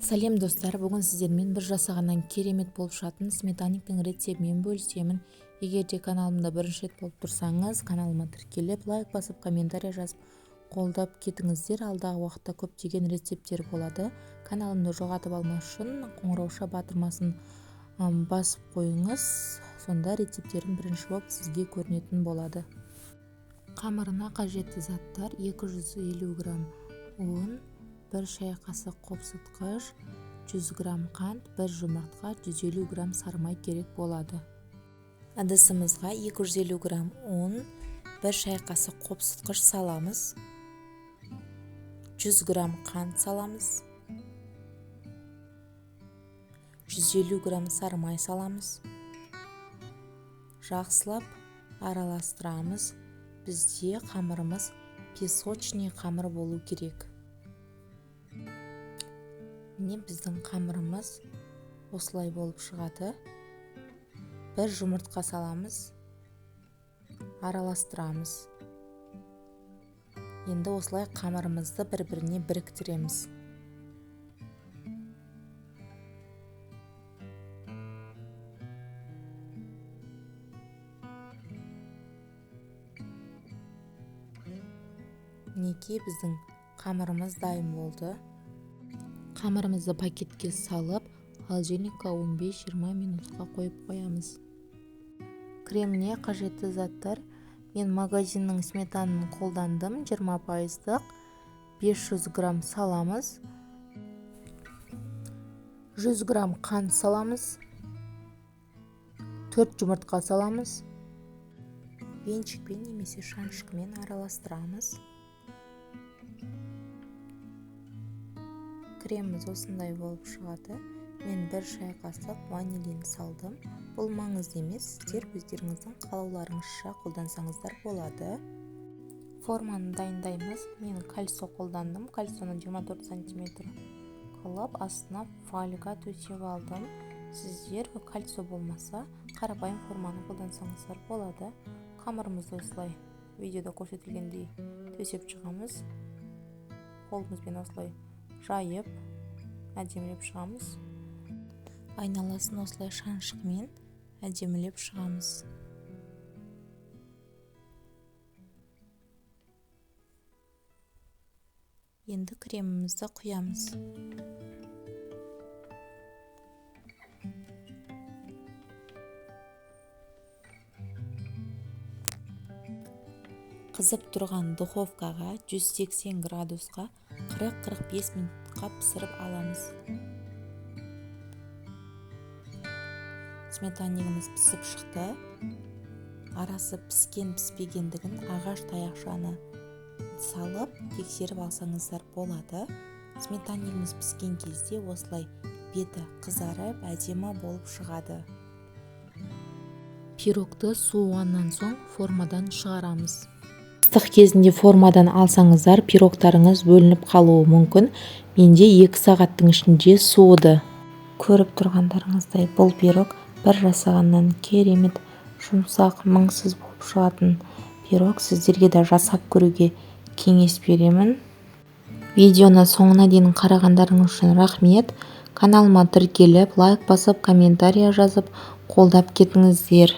Сәлем достар, бүгін сіздермен бір жасағаннан керемет болып шығатын сметанниктің рецептімен бөлісемін. Егер де каналымда бірінші рет болып тұрсаңыз, каналыма тіркеліп, лайк басып, комментарий жазып, қолдап кетіңіздер. Алдағы уақытта көптеген рецепттер болады. Каналымды жоғалтып алмас үшін қоңырауша батырмасын басып қойыңыз. Сонда рецепттерім бірінші болып сізге көрінетін болады. Қамырына қажетті заттар: 250 грамм ұн, 1 шай қасық қопсытқыш, 100 грамм қант, 1 жұмыртқа, 150 грамм сары май керек болады. Ыдысымызға 250 грамм ұн, 1 шай қасық қопсытқыш саламыз, 100 грамм қант саламыз, 150 грамм сары май саламыз. Жақсылап араластырамыз. Бізде қамырымыз песочный қамыр болу керек. Міне біздің қамырымыз осылай болып шығады. 1 жұмыртқа саламыз, араластырамыз. Енді осылай қамырымызды бір-біріне біріктіреміз. Мінекей біздің қамырымыз дайын болды. Қамырымызды пакетке салып, холодильникқа 15-20 минутқа қойып қоямыз. Креміне қажетті заттар: мен магазиннің сметанын қолдандым, 20%, 500 грамм саламыз, 100 грамм қант саламыз, 4 жұмыртқа саламыз. Венчикпен немесе шаншқымен араластырамыз. Креміміз осындай болып шығады. Мен 1 шай қасық ванилин салдым. Бұл маңызды емес, сіздер өздеріңіздің қалауларыңызша қолдансаңыздар болады. Форманы дайындаймыз. Мен кальцо қолдандым. Кальцоны 24 см қылып, астына фольга төсеп алдым. Сіздер кальцо болмаса, қарапайым форманы қолдансаңыздар болады. Қамырымызды осылай видеода көрсетілгендей төсеп шығамыз. Қолымызбен осылай жайып, әдемілеп шығамыз. Айналасын осылай шаншқымен әдемілеп шығамыз. Енді кремімізді құямыз. Қызып тұрған духовкаға 180 градусқа 40-45 минутқа пісіріп аламыз. Сметаннигіміз пісіп шықты. Арасы піскен-піспегендігін ағаш таяқшаны салып тексеріп алсаңыздар болады. Сметаннигіміз піскен кезде осылай беті қызарып, әдемі болып шығады. Пирогты суығаннан соң формадан шығарамыз. Ыстық кезінде формадан алсаңыздар, пирогтарыңыз бөлініп қалуы мүмкін. Менде 2 сағаттың ішінде суыды. Көріп тұрғандарыңыздай, бұл пирог бір жасағаннан керемет, жұмсақ, мыңсыз болып шығатын пирог. Сіздерге де жасап көруге кеңес беремін. Видеоны соңына дейін қарағандарыңыз үшін рахмет. Каналыма тіркеліп, лайк басып, комментарий жазып, қолдап кетіңіздер.